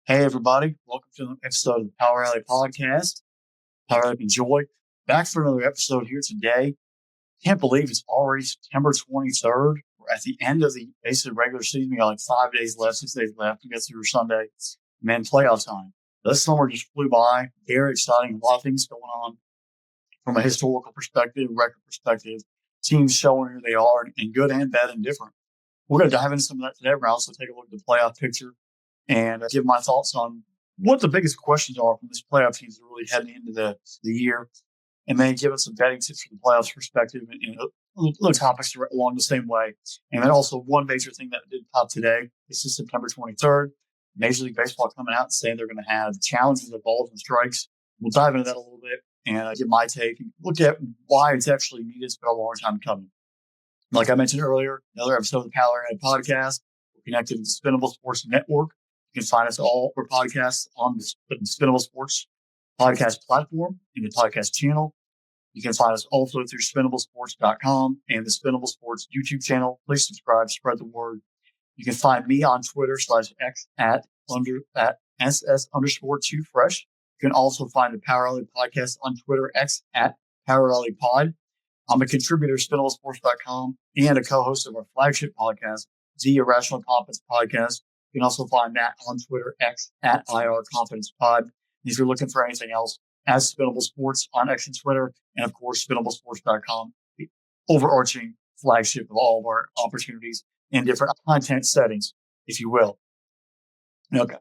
Hey, everybody. Welcome to the episode of the Power Alley Podcast. Power Alley Enjoy. Back for another episode here today. Can't believe it's already September 23rd. We're at the end of the basically regular season. We got like 5 days left, 6 days left to get through Sunday. Man, playoff time. This summer just flew by. Very exciting. A lot of things going on from a historical perspective, record perspective. Teams showing who they are in good and bad and different. We're going to dive into some of that today. We're also take a look at the playoff picture and give my thoughts on what the biggest questions are from this playoff teams that are really heading into the year, and then give us some betting tips from the playoffs perspective and little topics along the same way. And then also one major thing that did pop today. This is September 23rd. Major League Baseball coming out and saying they're going to have challenges of balls and strikes. We'll dive into that a little bit and give my take and look at why it's actually needed. It's been a long time coming. Like I mentioned earlier, another episode of the Power Alley Podcast. We're connected to the Spinnable Sports Network. You can find us all for podcasts on the Spinnable Sports podcast platform in the podcast channel. You can find us also through spinnablesports.com and the Spinnable Sports YouTube channel. Please subscribe, spread the word. You can find me on Twitter /X at SS_2fresh. You can also find the Power Alley Podcast on Twitter X at Power Alley Pod. I'm a contributor to spinnablesports.com and a co-host of our flagship podcast, The Irrational Confidence Podcast. You can also find that on Twitter X at IR Confidence Pod. And if you're looking for anything else, as Spinnable Sports on X and Twitter, and of course, spinnablesports.com, the overarching flagship of all of our opportunities in different content settings, if you will. Okay.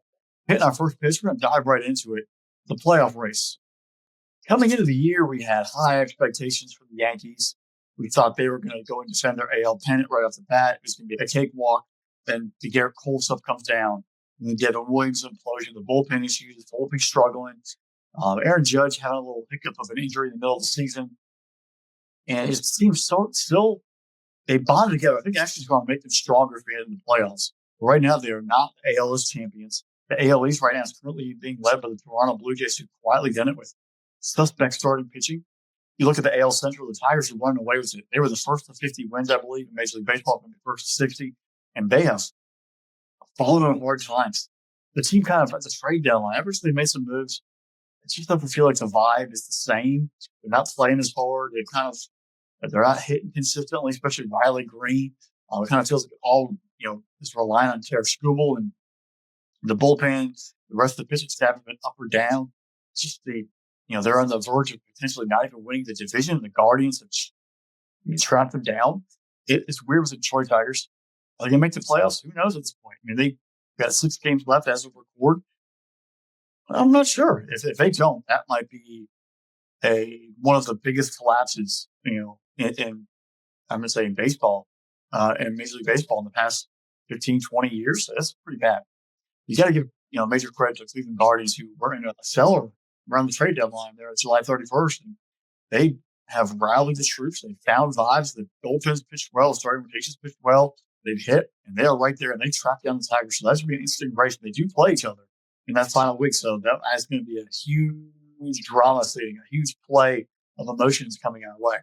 Hitting our first pitch, we're going to dive right into it. The playoff race. Coming into the year, we had high expectations for the Yankees. We thought they were going to go and defend their AL pennant right off the bat. It was going to be a cakewalk. Then the Garrett Cole stuff comes down. And then Devin Williams implosion, the bullpen issues, the bullpen struggling. Aaron Judge having a little hiccup of an injury in the middle of the season. And it seems still, they bonded together. I think actually it's going to make them stronger for in the playoffs. But right now, they are not AL champions. The AL East right now is currently being led by the Toronto Blue Jays, who quietly done it with suspect starting pitching. You look at the AL Central, the Tigers are running away with it. They were the first to 50 wins, I believe, in Major League Baseball, and the first to 60. And they have fallen on hard times. The team kind of, at the trade deadline, ever since they made some moves, it just doesn't feel like the vibe is the same. They're not playing as hard. They're not hitting consistently, especially Riley Green. It kind of feels like all, is relying on Tarek Skubal and the bullpen. The rest of the pitching staff have been up or down. It's just they're on the verge of potentially not even winning the division. The Guardians have trapped them down. It's weird with the Detroit Tigers. Are they going to make the playoffs? Who knows at this point? I mean, they've got 6 games left as of record. I'm not sure. If they don't, that might be one of the biggest collapses, in I'm going to say in baseball, and Major League Baseball in the past 15, 20 years. So that's pretty bad. You got to give, major credit to Cleveland Guardians, who were in a cellar around the trade deadline there July 31st. And they have rallied the troops. They found vibes. The bullpens pitched well. Starting rotations pitched well. They've hit, and they are right there, and they track down the Tigers. So that's going to be an interesting race. They do play each other in that final week. So that's going to be a huge drama seating, a huge play of emotions coming our way.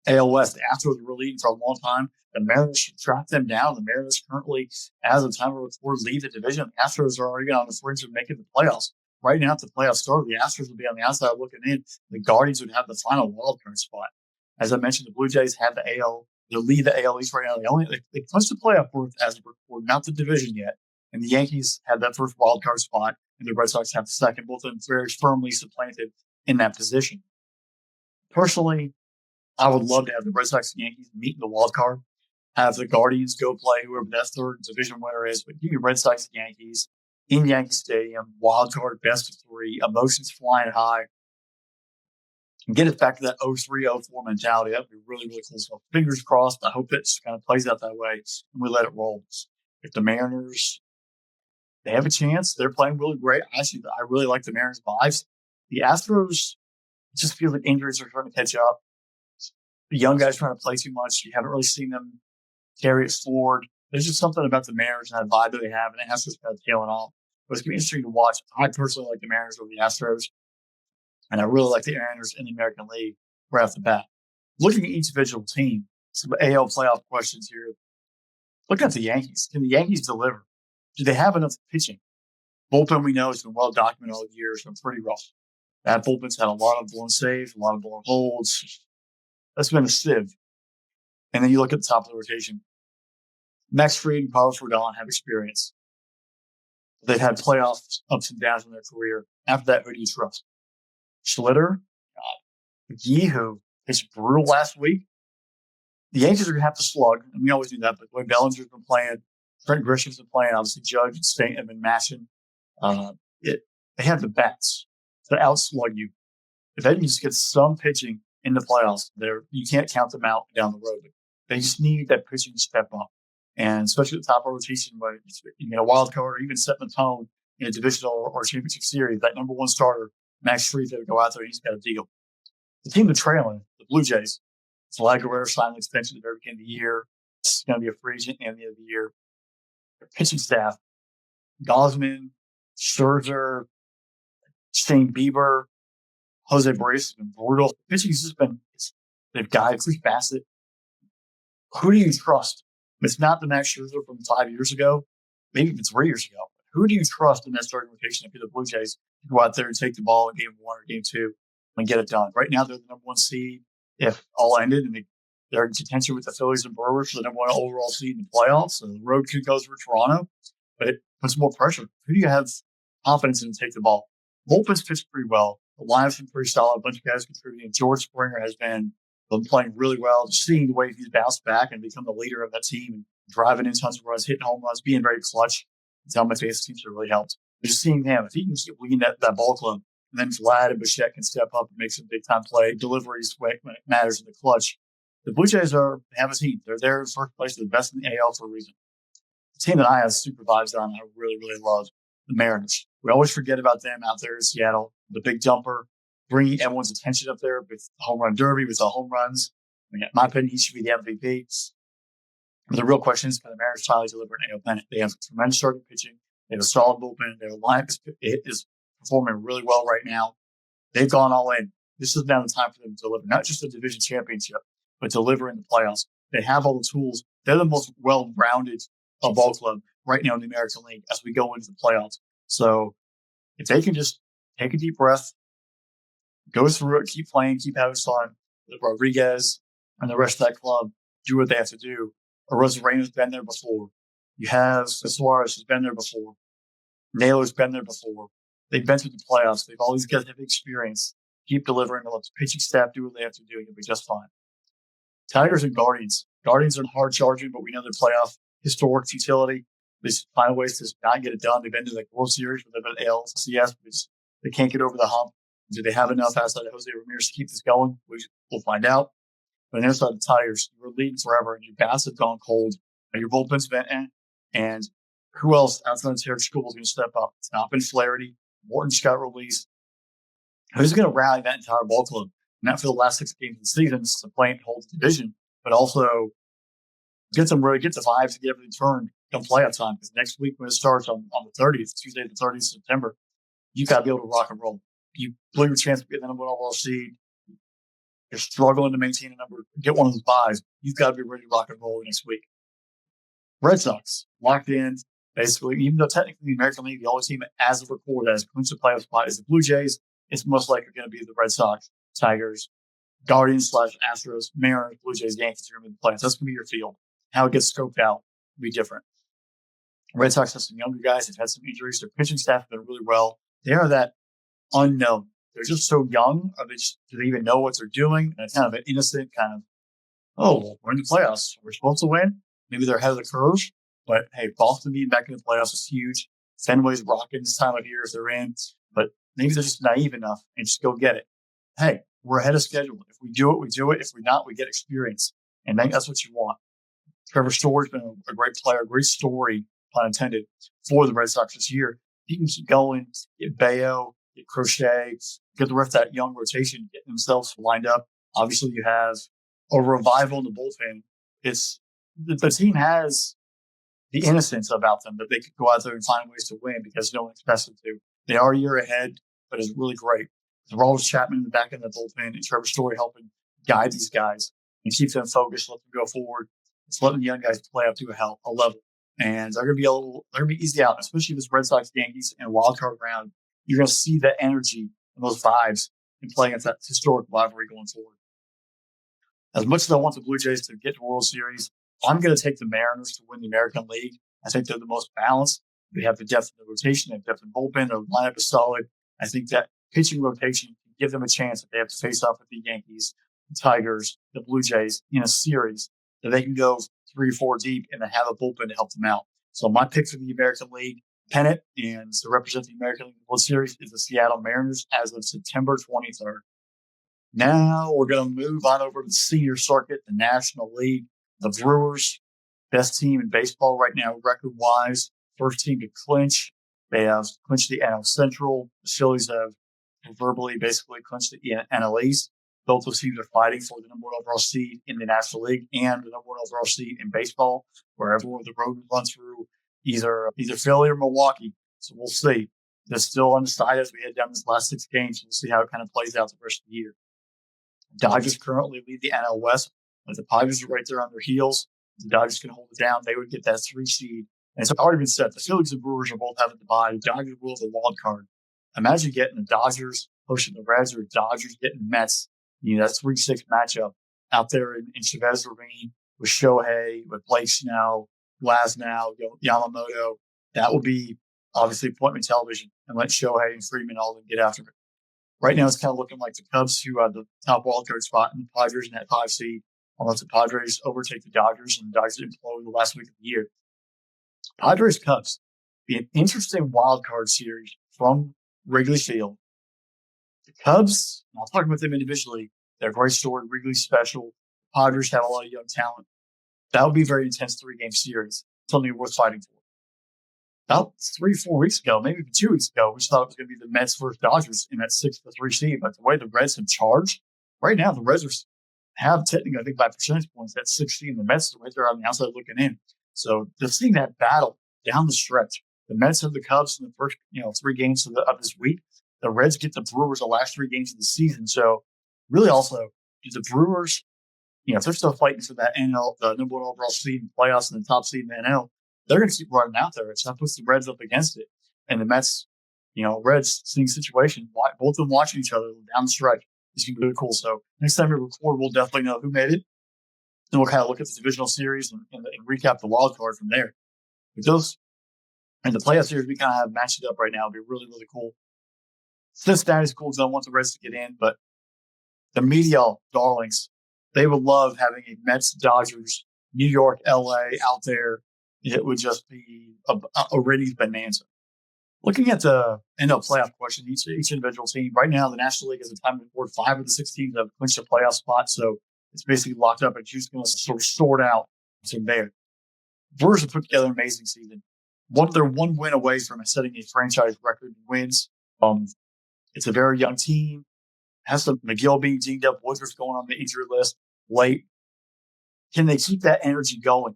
AL West, the Astros were leading for a long time. The Mariners tracked them down. The Mariners currently, as of time of record, lead the division. The Astros are already on the fringe of making the playoffs. Right now, if the playoffs started, the Astros would be on the outside looking in. The Guardians would have the final wildcard spot. As I mentioned, the Blue Jays have the AL. They lead the AL East right now. They clinched the playoff berth as of record, not the division yet. And the Yankees have that first wildcard spot, and the Red Sox have the second. Both of them very firmly supplanted in that position. Personally, I would love to have the Red Sox and Yankees meet in the wild card, have the Guardians go play whoever that third division winner is, but give me Red Sox and Yankees in Yankee Stadium, wild card, best of 3, emotions flying high, and get it back to that 0-3, 0-4 mentality. That would be really, really cool. So fingers crossed. I hope it kind of plays out that way and we let it roll. If the Mariners, they have a chance. They're playing really great. I really like the Mariners' vibes. The Astros, it just feels like injuries are starting to catch up. The young guys trying to play too much. You haven't really seen them carry it forward. There's just something about the Mariners and that vibe that they have, and the Astros kind of tailing off. But it's going to be interesting to watch. I personally like the Mariners over the Astros, and I really like the Mariners in the American League right off the bat. Looking at each individual team, some AL playoff questions here. Look at the Yankees. Can the Yankees deliver? Do they have enough pitching? Bullpen, we know, has been well documented all year. It's been pretty rough. That bullpen's had a lot of blown saves, a lot of blown holds. That's been a sieve. And then you look at the top of the rotation. Max Fried and Carlos Rodon have experience. They've had playoff ups and downs in their career. After that, who do you trust? Schlitter? McGee, who pitched brutal last week. The Yankees are going to have to slug, and we always do that, but Wayne Bellinger's been playing. Trent Grisham's been playing. Obviously, Judge and State have been mashing. They have the bats to outslug you. If they can just get some pitching in the playoffs, you can't count them out down the road. They just need that pitching to step up. And especially at the top of rotation, where wild card or even setting the tone in a divisional or championship series, that number one starter, Max Fried, that would go out there, he's got a deal. The team that's trailing, the Blue Jays, Vlad Guerrero signed an extension at the very beginning of the year. It's going to be a free agent at the end of the year. Their pitching staff, Gosman, Scherzer, Shane Bieber, Jose Barrios has been brutal. Pitching has just been, they've got Chris Bassett. Who do you trust? It's not the Max Scherzer from 5 years ago, maybe even 3 years ago. Who do you trust in that starting rotation if you're the Blue Jays to go out there and take the ball in game one or game two and get it done? Right now, they're the number one seed. If all ended and they're in contention with the Phillies and Brewers for the number one overall seed in the playoffs, so the road could go through Toronto, but it puts more pressure. Who do you have confidence in to take the ball? Bullpen's pitched pretty well. The line's been pretty solid. A bunch of guys contributing. George Springer has been playing really well. Just seeing the way he's bounced back and become the leader of that team and driving in tons of runs, hitting home runs, being very clutch. It's how my face seems to really helped. Just seeing him, if he can keep leading that ball club, and then Vlad and Bichette can step up and make some big time play, deliveries when it matters in the clutch. The Blue Jays have a team. They're there in first place. They're the best in the AL for a reason. The team that I have super vibes on, I really, really love, the Mariners. We always forget about them out there in Seattle. The big jumper, bringing everyone's attention up there with the home run derby, with the home runs. I mean, in my opinion, he should be the MVP. But the real question is, can the Mariners finally deliver an AL pennant? They have tremendous starting pitching. They have a solid bullpen. Their lineup is performing really well right now. They've gone all in. This is now the time for them to deliver, not just a division championship, but deliver in the playoffs. They have all the tools. They're the most well-rounded ball club right now in the American League as we go into the playoffs. So if they can just take a deep breath, go through it, keep playing, keep having fun, Rodriguez and the rest of that club do what they have to do. Rosarena's been there before. You have Suarez has been there before. Naylor's been there before. They've been through the playoffs. They've always got that experience. Keep delivering. Let the pitching staff do what they have to do. You'll be just fine. Tigers and Guardians. Guardians are hard charging, but we know their playoff historic futility. They find ways to not get it done. They've been to the World Series where they've been ALCS, but they can't get over the hump. Do they have enough outside of Jose Ramirez to keep this going? We'll find out. But on the other side of the Tigers, you were leading forever, and your bats have gone cold, and your bullpen's been and who else outside of Terry School is going to step up? It's not been Flaherty. Morton just got released. Who's going to rally that entire ball club? Not for the last 6 games of the season to play and hold the division, but also get the vibes to get everything turned come playoff time. Because next week when it starts on the 30th, Tuesday the 30th of September, you got to be able to rock and roll. You blew your chance of getting the number one overall seed. You're struggling to maintain a number, get one of those buys. You've got to be ready to rock and roll next week. Red Sox locked in. Basically, even though technically the American League, the only team as of record that has clinched a playoff spot is the Blue Jays, it's most likely going to be the Red Sox, Tigers, Guardians / Astros, Mariners, Blue Jays, Yankees are going to be the playoffs. That's going to be your field. How it gets scoped out will be different. Red Sox have some younger guys. They've had some injuries. Their pitching staff have been really well. They are that unknown. They're just so young. Do they even know what they're doing? And it's kind of an innocent kind of, we're in the playoffs. We're supposed to win. Maybe they're ahead of the curve. But, hey, Boston being back in the playoffs is huge. Fenway's rocking this time of year if they're in. But maybe they're just naive enough and just go get it. Hey, we're ahead of schedule. If we do it, we do it. If we're not, we get experience. And that's what you want. Trevor Story's been a great player, a great story, pun intended, for the Red Sox this year. He can keep going, get Bayo, get Crochet, get the rest of that young rotation, getting themselves lined up. Obviously, you have a revival in the bullpen. It's the team has the innocence about them that they could go out there and find ways to win because no one expects them to. They are a year ahead, but it's really great. The Rollins Chapman in the back end of the bullpen and Trevor Story helping guide these guys and keep them focused, let them go forward. It's letting the young guys play up to a level. and they're going to be easy out, especially this Red Sox Yankees and wild card round. You're going to see that energy and those vibes in playing at that historic rivalry going forward. As much as I want the Blue Jays to get to World Series, I'm going to take the Mariners to win the American League. I think they're the most balanced. They have the depth in the rotation, they have depth in bullpen, their lineup is solid. I think that pitching rotation can give them a chance if they have to face off with the Yankees, the Tigers, the Blue Jays in a series, that they can go 3 or 4 deep and then have a bullpen to help them out. So my pick for the American League pennant and to represent the American League World Series is the Seattle Mariners as of September 23rd. Now we're going to move on over to the senior circuit, the National League. The Brewers, best team in baseball right now, record-wise. First team to clinch. They have clinched the NL Central. The Phillies have verbally basically clinched the NL East. Both those teams are fighting for the number 1 overall seed in the National League and the number 1 overall seed in baseball, wherever the road runs through either Philly or Milwaukee. So we'll see. They're still undecided as we head down these last 6 games. We'll see how it kind of plays out the rest of the year. Dodgers currently lead the NL West, but the Padres are right there on their heels. The Dodgers can hold it down. They would get that 3 seed. And it's already been said. The Phillies and Brewers are both having to buy. The Dodgers will have the wild card. Imagine getting the Dodgers hosting the Reds or Dodgers getting Mets. That 3-6 matchup out there in Chavez Ravine with Shohei, with Blake Snell, Glasnow, Yamamoto. That will be obviously appointment television and let Shohei and Freeman all get after it. Right now, it's kind of looking like the Cubs, who have the top wildcard spot, and the Padres in that 5 seed, unless the Padres overtake the Dodgers and the Dodgers implode the last week of the year. Padres Cubs be an interesting wildcard series from Wrigley Field. The Cubs, I'll talk about them individually. They're a great story, Wrigley special. Padres have a lot of young talent. That would be a very intense 3-game series. Something worth fighting for. About 3 or 4 weeks ago, maybe even 2 weeks ago, we thought it was going to be the Mets versus Dodgers in that 6-3 seed. But the way the Reds have charged, right now the Reds have technically, I think, by percentage points, that 16. The Mets are right there on the outside looking in. So just seeing that battle down the stretch, the Mets have the Cubs in the first 3 games of this week. The Reds get the Brewers the last 3 games of the season. So really also, do the Brewers, if they're still fighting for that NL, the number 1 overall seed in playoffs and the top seed in the NL, they're going to keep running out there. So that puts the Reds up against it. And the Mets, Reds, seeing situation, both of them watching each other down the stretch. It's going to be really cool. So next time we record, we'll definitely know who made it. Then we'll kind of look at the divisional series and recap the wild card from there. But those, and the playoff series, we kind of have matched it up right now. It'll be really, really cool. Cincinnati's cool because I want the Reds to get in, but the media darlings, they would love having a Mets, Dodgers, New York, LA out there. It would just be a ratings bonanza. Looking at the NL playoff question, each individual team, right now the National League has a time to record 5 of the 6 teams that have clinched a playoff spot, so it's basically locked up. It's just going to sort of sort out from there. Brewers have put together an amazing season. They're 1 win away from setting a franchise record in wins. It's a very young team. Has some McGill being dinged up, Woodruff going on the injury list late. Can they keep that energy going?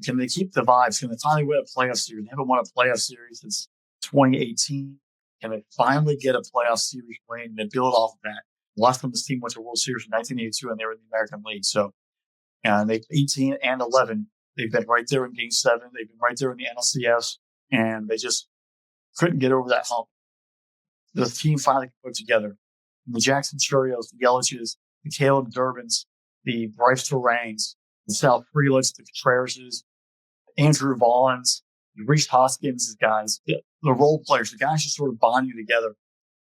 Can they keep the vibes? Can they finally win a playoff series? They haven't won a playoff series since 2018. Can they finally get a playoff series win and build off of that? The last time this team went to World Series in 1982, and they were in the American League. So, and they 18 and 11. They've been right there in Game 7. They've been right there in the NLCS, and they just couldn't get over that hump. The team finally put together. The Jackson Churios, the Yelich's, the Caleb Durbins, the Bryce Terrains, the Sal Freliks, the Contreras, Andrew Vaughns, the Reese Hoskins, guys, the role players, the guys just sort of bonding together,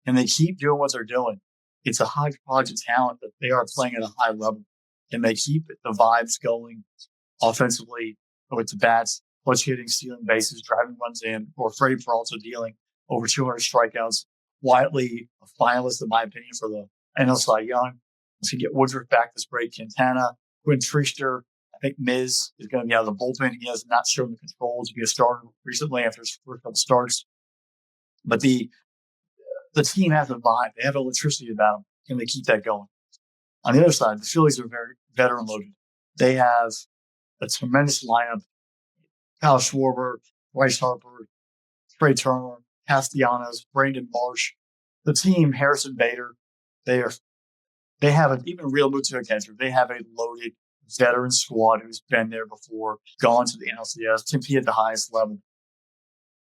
and they keep doing what they're doing. It's a hodgepodge of talent that they are playing at a high level, and they keep the vibes going offensively with the bats, clutch hitting, stealing bases, driving runs in, or Freddie Peralta dealing over 200 strikeouts. Quietly a finalist, in my opinion, for the NL Cy Young. Once you get Woodruff back this break, Quintana, Quinn Treaster, I think Miz is going to be out of the bullpen. He has not shown the control to be a starter recently after his first couple starts. But the team has a vibe. They have electricity about them. Can they keep that going? On the other side, the Phillies are very veteran loaded. They have a tremendous lineup. Kyle Schwarber, Bryce Harper, Trey Turner, Castellanos, Brandon Marsh, the team, Harrison Bader, they have even Real Muto catcher. They have a loaded veteran squad who's been there before, gone to the NLCS, compete at the highest level.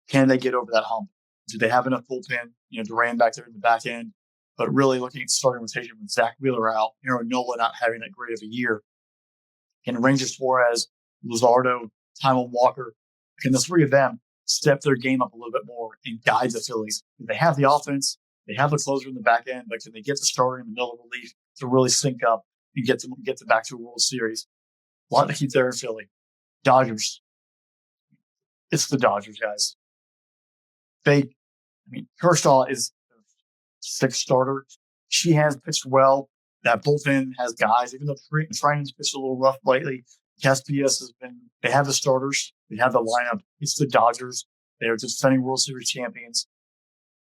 Can they get over that hump? Do they have enough bullpen? Duran back there in the back end, but really looking at starting rotation with Zach Wheeler out, Aaron Nola not having that great of a year. Can Rangers Flores, Luzardo, Tymon Walker, can the three of them step their game up a little bit more and guide the Phillies? They have the offense, they have the closer in the back end, but can they get the starter in the middle of relief to really sync up and get them back to a World Series? A lot to keep there in Philly. Dodgers. It's the Dodgers, guys. Kershaw is the sixth starter. She has pitched well. That bullpen has guys, even though Trine's pitched a little rough lately. Caspias they have the starters. They have the lineup. It's the Dodgers. They're defending World Series champions.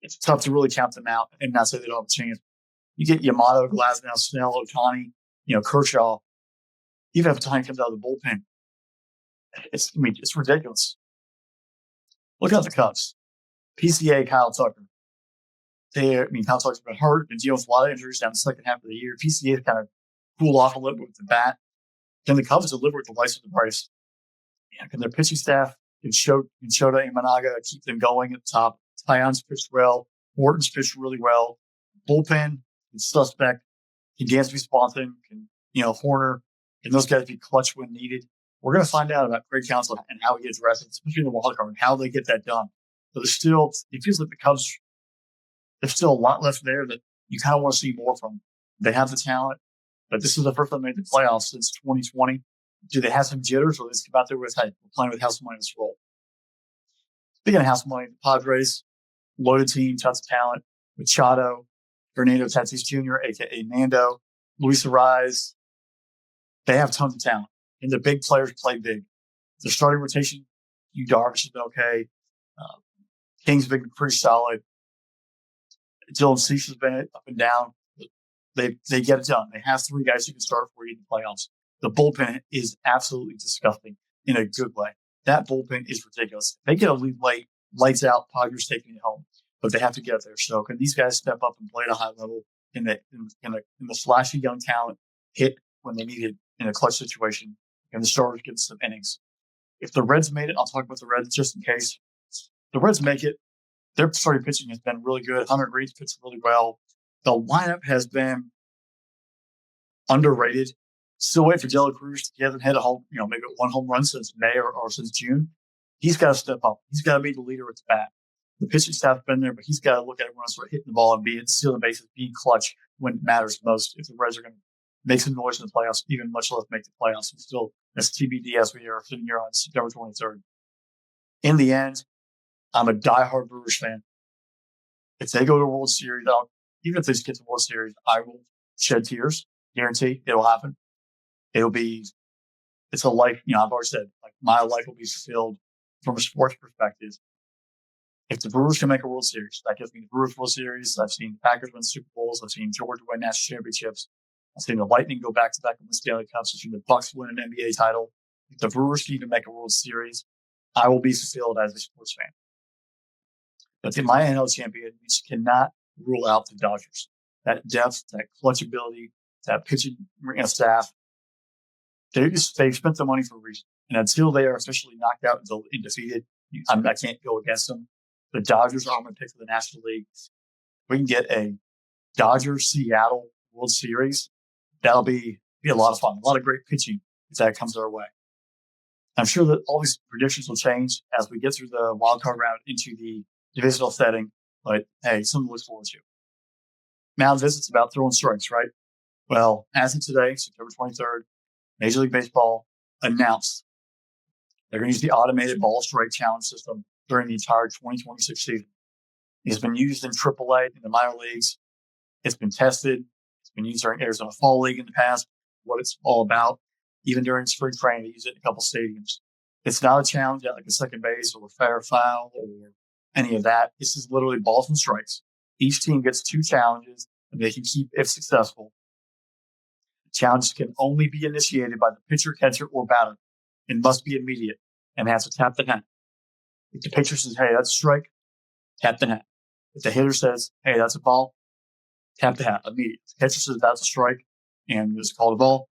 It's tough to really count them out and not say they don't have a chance. You get Yamato, Glasnow, Snell, Ohtani, Kershaw. Even if Ohtani comes out of the bullpen, it's ridiculous. Look at the Cubs. PCA, Kyle Tucker. Kyle Tucker's been hurt, been dealing with a lot of injuries down the second half of the year. PCA's kind of cooled off a little bit with the bat. Can the Cubs deliver with the lights of the price? Can their pitching staff, can Shota and Managa keep them going at the top? Tyon's pitched well. Morton's pitched really well. Bullpen is suspect. Can Dansby Swanson? Can Horner? Can those guys be clutch when needed? We're going to find out about Craig Counsell and how he gets rested, especially in the wild card, and how they get that done. But it feels like the Cubs, there's still a lot left there that you kind of want to see more from. They have the talent, but this is the first time they made the playoffs since 2020. Do they have some jitters, or they just come out there with, hey, we're playing with house money in this role? Speaking of house money, the Padres, loaded team, tons of talent. Machado, Fernando Tatis Jr., a.k.a. Nando, Luis Arraez. They have tons of talent, and the big players play big. The starting rotation, Darvish has been okay. King's been pretty solid. Dylan Cease has been up and down. They get it done. They have three guys who can start for you in the playoffs. The bullpen is absolutely disgusting in a good way. That bullpen is ridiculous. They get a lead late, lights out, Padres taking it home, but they have to get there. So can these guys step up and play at a high level? Can the flashy young talent hit when they need it in a clutch situation? Can the starters get some innings? If the Reds made it, I'll talk about the Reds just in case. The Reds make it. Their starting pitching has been really good. Hunter Green's pitched really well. The lineup has been underrated. Still waiting for De La Cruz. He hasn't hit a home, maybe one home run since May or since June. He's got to step up. He's got to be the leader at the bat. The pitching staff's been there, but he's got to look at everyone else start hitting the ball and stealing bases, being clutch when it matters most. If the Reds are going to make some noise in the playoffs, even much less make the playoffs, and still that's TBD as we are sitting here on September 23rd. In the end, I'm a diehard Brewers fan. If they go to the World Series, even if they just get to the World Series, I will shed tears. Guarantee it'll happen. It's a life, I've already said, like my life will be fulfilled from a sports perspective. If the Brewers can make a World Series, that gives me the Brewers World Series. I've seen the Packers win Super Bowls. I've seen Georgia win national championships. I've seen the Lightning go back-to-back and win Stanley Cups. I've seen the Bucks win an NBA title. If the Brewers can even make a World Series, I will be fulfilled as a sports fan. But in my NL champion, you cannot rule out the Dodgers. That depth, that clutch ability, that pitching staff, they've spent the money for a reason. And until they are officially knocked out and defeated, I can't go against them. The Dodgers are my pick for the National League. We can get a Dodgers-Seattle World Series. That'll be a lot of fun. A lot of great pitching if that comes our way. I'm sure that all these predictions will change as we get through the wild card round into the divisional setting. But hey, something to look forward to. Mound visits about throwing strikes, right? Well, as of today, September 23rd, Major League Baseball announced they're going to use the automated ball strike challenge system during the entire 2026 season. It's been used in AAA in the minor leagues. It's been tested. It's been used during Arizona Fall League in the past, what it's all about. Even during spring training, they use it in a couple stadiums. It's not a challenge at like a second base or a fair foul or any of that. This is literally balls and strikes. Each team gets 2 challenges and they can keep if successful. Challenges can only be initiated by the pitcher, catcher, or batter and must be immediate and has to tap the hat. If the pitcher says, hey, that's a strike, tap the hat. If the hitter says, hey, that's a ball, tap the hat immediately. If the catcher says that's a strike and it's called a ball,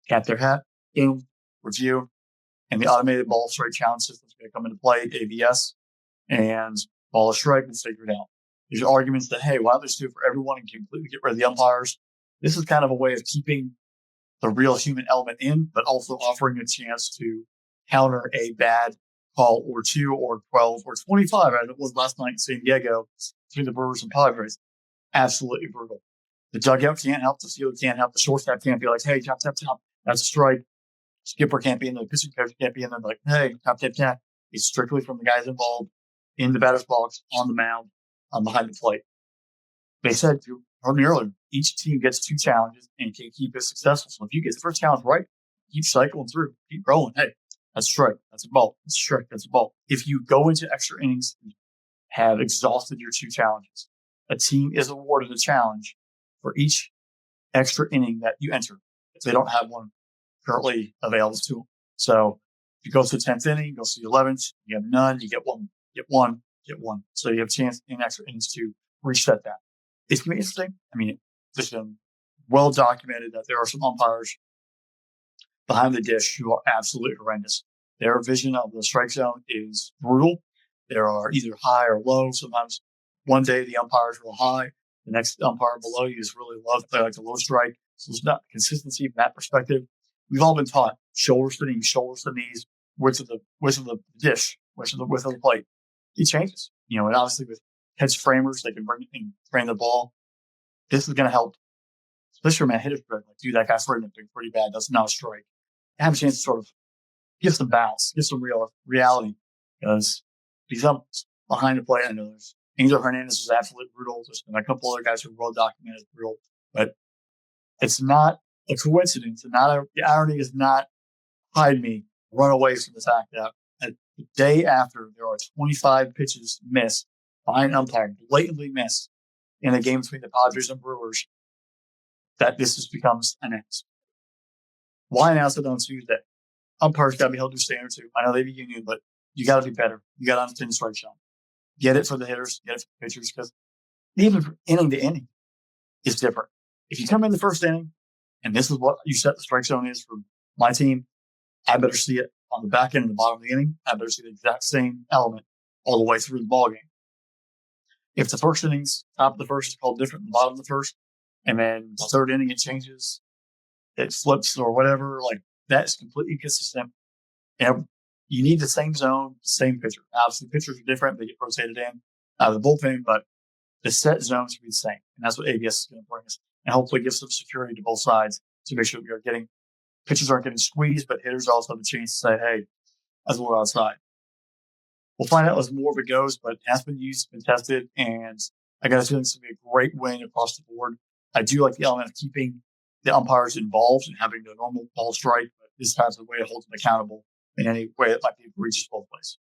tap their hat, in review, and the automated ball strike challenge system is going to come into play, ABS, and ball is strike and figure it out. There's arguments that, hey, why don't they just do it for everyone and completely get rid of the umpires? This is kind of a way of keeping the real human element in, but also offering a chance to counter a bad call or 2 or 12 or 25, as it was last night in San Diego between the Brewers and Padres. Absolutely brutal. The dugout can't help, the field can't help, the shortstop can't be like, hey, tap, tap, tap, that's a strike. Skipper can't be in there, the pitching coach can't be in there, like, hey, tap, tap, tap. It's strictly from the guys involved in the batter's box, on the mound, behind the plate. They said, you heard me earlier, each team gets 2 challenges and can keep it successful. So if you get the first challenge right, keep cycling through, keep rolling. Hey, that's a strike, that's a ball, that's a strike, that's a ball. If you go into extra innings and have exhausted your 2 challenges, a team is awarded a challenge for each extra inning that you enter if they don't have one currently available to them. So if you go to the 10th inning, go to the 11th, you have none, you get one, get one, get one. So you have a chance in extra innings to reset that. It's going to be interesting. I mean, it's been well documented that there are some umpires behind the dish who are absolutely horrendous. Their vision of the strike zone is brutal. There are either high or low. Sometimes one day the umpire is real high. The next umpire below you is really low. They like the low strike. So there's not consistency from that perspective. We've all been taught shoulders to knees, width of the dish, width of the plate. It changes, and obviously with catch framers, they can bring it and frame the ball. This is going to help, especially from a hitter's perspective. Like, dude, that guy's framing it pretty bad. That's not a strike. Have a chance to sort of give some bounce, give some reality, because these umps behind the plate, I know there's Angel Hernandez was absolutely brutal. There's been a couple other guys who are well documented brutal, but it's not a coincidence. And the irony is not hide me, run away from the fact that the day after there are 25 pitches missed by an umpire, blatantly missed in a game between the Padres and Brewers, that this just becomes announced. Why announce it on Tuesday? Umpires got to be held to standard too. I know they be union, but you got to be better. You got to understand the strike zone. Get it for the hitters, get it for the pitchers, because even from inning to inning is different. If you come in the first inning and this is what you set the strike zone is for my team, I better see it on the back end and the bottom of the inning. I better see the exact same element all the way through the ball game. If the first inning's top of the first is called different than the bottom of the first, and then the third inning it changes, it flips or whatever, like that's completely consistent. And you need the same zone, the same pitcher. Obviously, pitchers are different. They get rotated in out of the bullpen, but the set zones should be the same. And that's what ABS is going to bring us. And hopefully give some security to both sides to make sure we are getting, pitchers aren't getting squeezed, but hitters also have a chance to say, hey, that's a little outside. We'll find out as more of it goes, but it has been used, been tested, and I got a feeling it's going to be a great win across the board. I do like the element of keeping the umpires involved and having the normal ball strike, but this has a way to hold them accountable in any way that might be egregious both ways.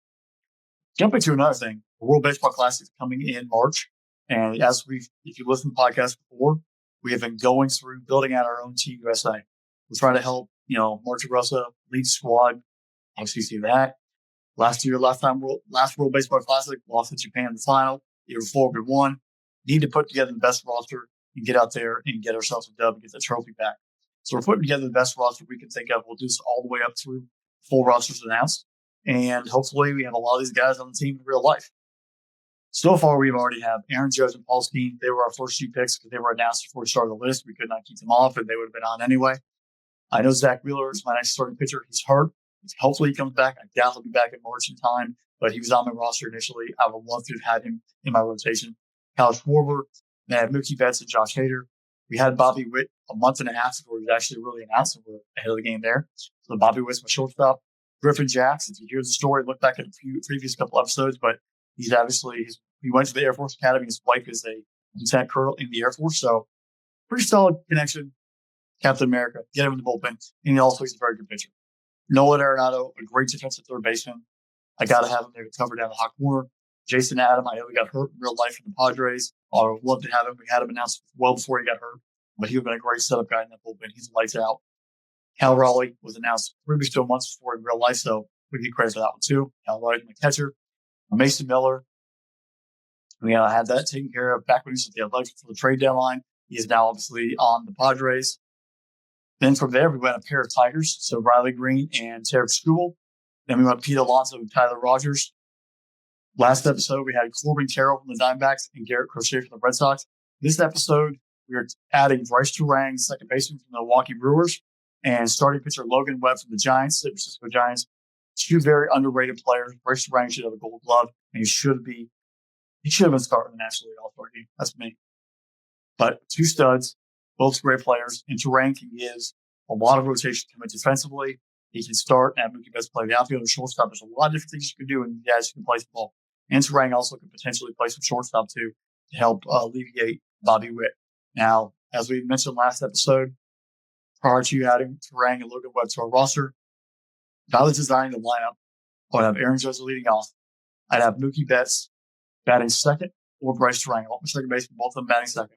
Jumping to another thing, the World Baseball Classic is coming in March. And if you listened to podcasts before, we have been going through building out our own Team USA. We're trying to help, March Rosa lead squad. Obviously see that. Last World Baseball Classic, lost to Japan in the final. Year before we won. Need to put together the best roster and get out there and get ourselves a dub and get the trophy back. So we're putting together the best roster we can think of. We'll do this all the way up through full rosters announced. And hopefully we have a lot of these guys on the team in real life. So far, we've already have Aaron Judge and Paul Steen. They were our first 2 picks because they were announced before we started the list. We could not keep them off, and they would have been on anyway. I know Zach Wheeler is my next starting pitcher. He's hurt. Hopefully he comes back. I doubt he'll be back in March in time, but he was on my roster initially. I would love to have had him in my rotation. Kyle Schwarber, then I have Mookie Betts and Josh Hader. We had Bobby Witt a month and a half before he was actually really announced, and we're ahead of the game there. So Bobby Witt's my shortstop. Griffin Jackson, if you hear the story, look back at a few previous couple episodes, but he's obviously, he went to the Air Force Academy. His wife is a lieutenant colonel in the Air Force. So pretty solid connection. Captain America, get him in the bullpen. And he also is a very good pitcher. Nolan Arenado, a great defensive third baseman. I got to have him there to cover down the hot corner. Jason Adam, I know he got hurt in real life from the Padres. I would love to have him. We had him announced well before he got hurt, but he would have been a great setup guy in that bullpen. He's lights out. Cal Raleigh was announced 3 weeks to a month before in real life, so we get credit for that one too. Cal Raleigh, my catcher. Mason Miller, we had that taken care of back when he was at the Athletics for the trade deadline. He is now obviously on the Padres. Then from there, we went a pair of Tigers. So Riley Green and Tarek Skubal. Then we went Pete Alonso and Tyler Rogers. Last episode, we had Corbin Carroll from the Diamondbacks and Garrett Crochet from the Red Sox. This episode, we are adding Bryce Turang, second baseman from the Milwaukee Brewers, and starting pitcher Logan Webb from the Giants, San Francisco Giants. Two very underrated players. Bryce Turang should have a Gold Glove, and he should have been starting the National League All-Star game. That's me. But two studs, both great players, and Turang can give a lot of rotation coming defensively. He can start and have Mookie Betts play the outfield or shortstop. There's a lot of different things you can do, and guys who can play some ball. And Turang also can potentially play some shortstop too to help alleviate Bobby Witt. Now, as we mentioned last episode, prior to adding Turang and Logan Webb to our roster, if I was designing the lineup, I would have Aaron Judge leading off. I'd have Mookie Betts batting second or Bryce Turang. I want my second baseman, both of them batting second.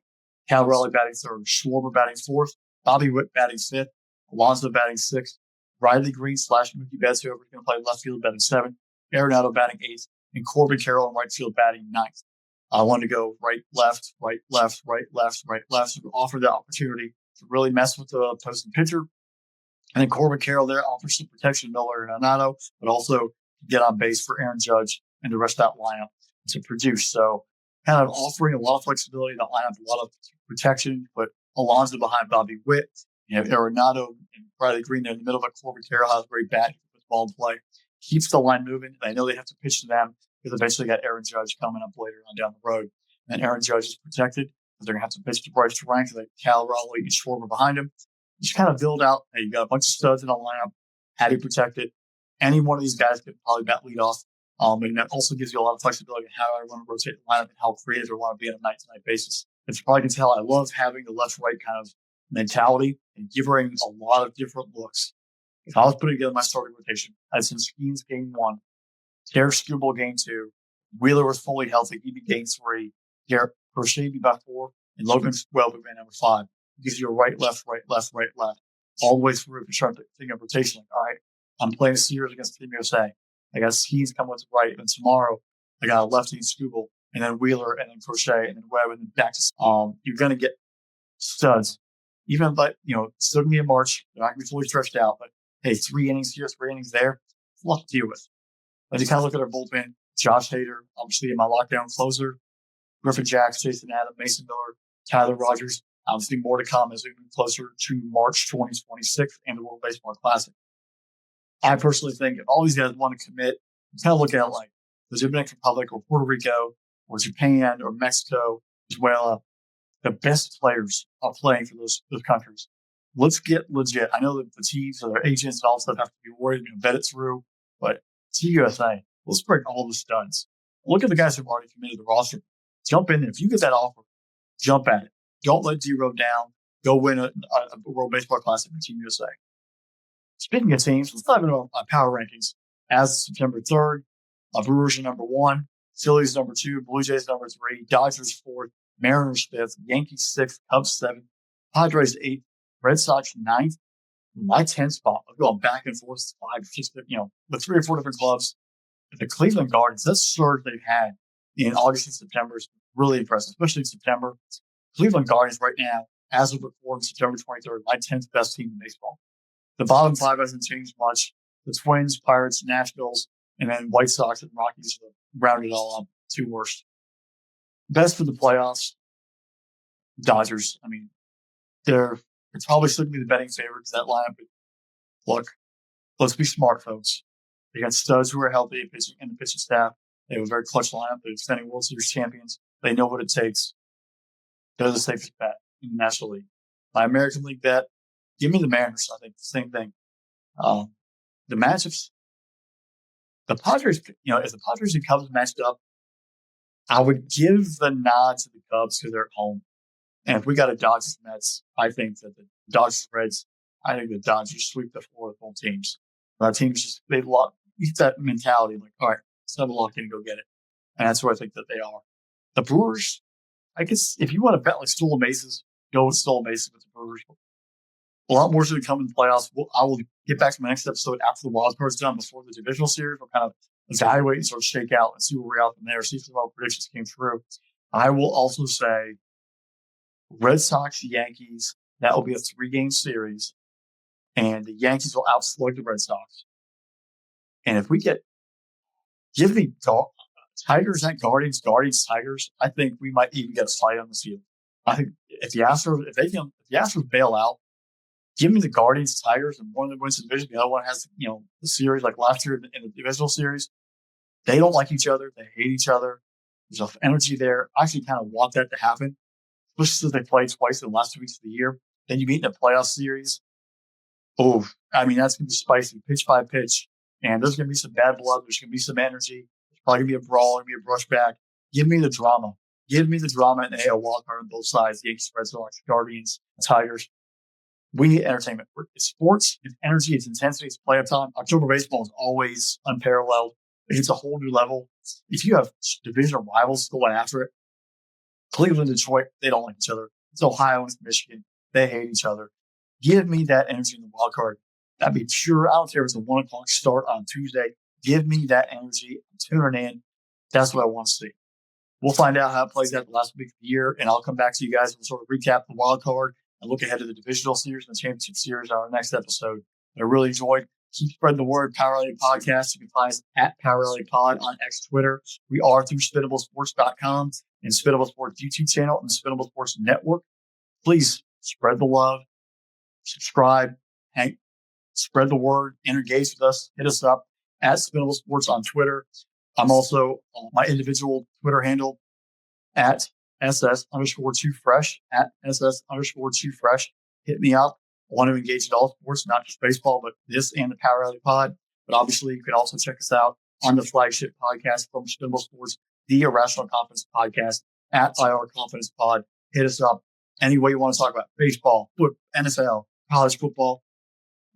Cal Raleigh batting third. Schwarber batting fourth. Bobby Witt batting fifth. Alonso batting sixth. Riley Green / Mookie Betts, whoever's going to play left field, batting seventh. Arenado batting eighth. And Corbin Carroll in right field batting ninth. I want to go right, left, right, left, right, left, right, left. So offer the opportunity to really mess with the opposing pitcher. And then Corbin Carroll there offers some protection to Miller and Arenado, but also get on base for Aaron Judge and the rest of that lineup to produce. So kind of offering a lot of flexibility in the lineup, a lot of protection, but Alonso behind Bobby Witt. You have Arenado and Riley Green there in the middle of it. Corbin Carroll has a great bat with ball in play. Keeps the line moving. I know they have to pitch to them because eventually got Aaron Judge coming up later on down the road. And Aaron Judge is protected because they're going to have to pitch to Bryce Turang because they Cal Raleigh and Schwarber behind him. You just kind of build out. Hey, you got a bunch of studs in the lineup. How do you protect it? Any one of these guys could probably bat lead off. And that also gives you a lot of flexibility in how I want to rotate the lineup and how creative I want to be on a night-to-night basis. As you probably can tell, I love having the left-right kind of mentality and giving a lot of different looks. If I was putting together my starting rotation, I had some Skeens game 1, Tarek Skubal game 2, Wheeler was fully healthy, he'd be game 3, Garrett Crochet be by 4, and Logan Webb would be number 5. It gives you a right, left, right, left, right, left, all the way through if you start thinking of rotation. Like, all right, I'm playing a series against Team USA. I got Skeens coming to the right, and tomorrow I got a lefty and Skubal, and then Wheeler, and then Crochet, and then Webb, and then back to you're going to get studs. Even, but, it's still going to be in March. They're not going to be fully stretched out, but hey, 3 innings here, 3 innings there. It's a lot to deal with. But you kind of look at our bullpen, Josh Hader, obviously in my lockdown closer, Griffin Jacks, Jason Adam, Mason Miller, Tyler Rogers. Obviously more to come as we move closer to March 2026 and the World Baseball Classic. I personally think if all these guys want to commit, you kind of look at it like the Dominican Republic or Puerto Rico or Japan or Mexico, Venezuela, the best players are playing for those countries. Let's get legit. I know that the teams or their agents and all stuff have to be worried and vet it through, but Team USA, let's bring all the studs. Look at the guys who've already committed the roster. Jump in there. If you get that offer, jump at it. Don't let D-Road down. Go win a World Baseball Classic for Team USA. Speaking of teams, let's dive into our power rankings. As of September 3rd, Brewers are number 1, Phillies number 2, Blue Jays number 3, Dodgers 4th, Mariners 5th, Yankees 6th, Cubs 7th, Padres 8th, Red Sox 9th. My 10th spot, I'm going back and forth 5, 6, with 3 or 4 different clubs. The Cleveland Guardians, that surge they've had in August and September is really impressive, especially in September. Cleveland Guardians right now, as of recording September 23rd, my 10th best team in baseball. The bottom 5 hasn't changed much. The Twins, Pirates, Nationals, and then White Sox and Rockies rounded it all up. 2 worst. Best for the playoffs, Dodgers. I mean, they're probably still going to be the betting favorite because that lineup. Look, let's be smart, folks. They got studs who are healthy pitching and the pitching staff. They have a very clutch lineup. They're defending World Series champions. They know what it takes. They're the safest bet in the National League. My American League bet, give me the Mariners. I think the same thing. The matchups, the Padres, if the Padres and Cubs matched up, I would give the nod to the Cubs because they're at home. And if we got a Dodgers Mets, I think that the Dodgers Reds, I think the Dodgers sweep the floor with both teams. Our teams just, they've used that mentality like, all right, let's have a lock in and go get it. And that's where I think that they are. The Brewers, I guess if you want to bet like stolen bases, go with stolen bases with the Brewers. A lot more to come in the playoffs. I will get back to my next episode after the wild card's done before the divisional series. We'll kind of evaluate and sort of shake out and see where we're out from there, see if some of our predictions came through. I will also say Red Sox, Yankees, that will be a 3-game series. and the Yankees will outslug the Red Sox. And if we give me Tigers and Guardians, Tigers, I think we might even get a fight on the field. I think if the Astros bail out, give me the Guardians, Tigers, and one of them wins the division. The other one has, the series like last year in the divisional series. They don't like each other. They hate each other. There's enough energy there. I actually kind of want that to happen, especially since they played twice in the last 2 weeks of the year. Then you meet in a playoff series. Oh, I mean, that's going to be spicy, pitch by pitch. And there's going to be some bad blood. There's going to be some energy. There's probably going to be a brawl. Going to be a brush back. Give me the drama. Give me the drama in the AL wildcard on both sides. The Yankees, Red Sox, Guardians, Tigers. We need entertainment. It's sports, it's energy, it's intensity, it's playoff time. October baseball is always unparalleled. It's a whole new level. If you have division rivals going after it, Cleveland, Detroit, they don't like each other. It's Ohio and Michigan. They hate each other. Give me that energy in the wild card. That'd be pure. I don't care if it's a 1 o'clock start on Tuesday. Give me that energy. I'm tuning in. That's what I want to see. We'll find out how it plays out the last week of the year, and I'll come back to you guys and sort of recap the wild card and look ahead to the divisional series and the championship series on our next episode. I really enjoyed. Keep spreading the word. Power Alley Podcast. You can find us at Power Alley Pod on X Twitter. We are through SpittableSports.com and Spittable Sports YouTube channel and the Spittable Sports Network. Please spread the love, subscribe, spread the word, engage with us, hit us up at Spittable Sports on Twitter. I'm also on my individual Twitter handle at SS_2fresh, at SS_2fresh. Hit me up. I want to engage in all sports, not just baseball, but this and the Power Alley Pod. But obviously, you can also check us out on the flagship podcast from Spittable Sports, the Irrational Confidence Podcast, at IR Confidence Pod. Hit us up any way you want to talk about baseball, NFL, college football,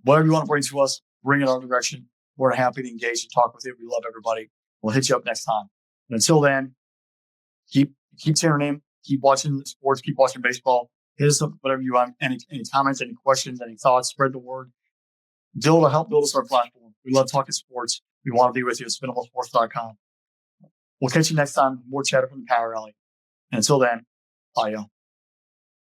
whatever you want to bring to us, bring it our direction. We're happy to engage and talk with you. We love everybody. We'll hit you up next time. And until then, keep tuning in, keep watching sports, keep watching baseball. Hit us up, whatever you want. Any comments, any questions, any thoughts, spread the word. Help build us our platform. We love talking sports. We want to be with you at SpinnableSports.com. We'll catch you next time. More chatter from the Power Alley. And until then, bye, y'all.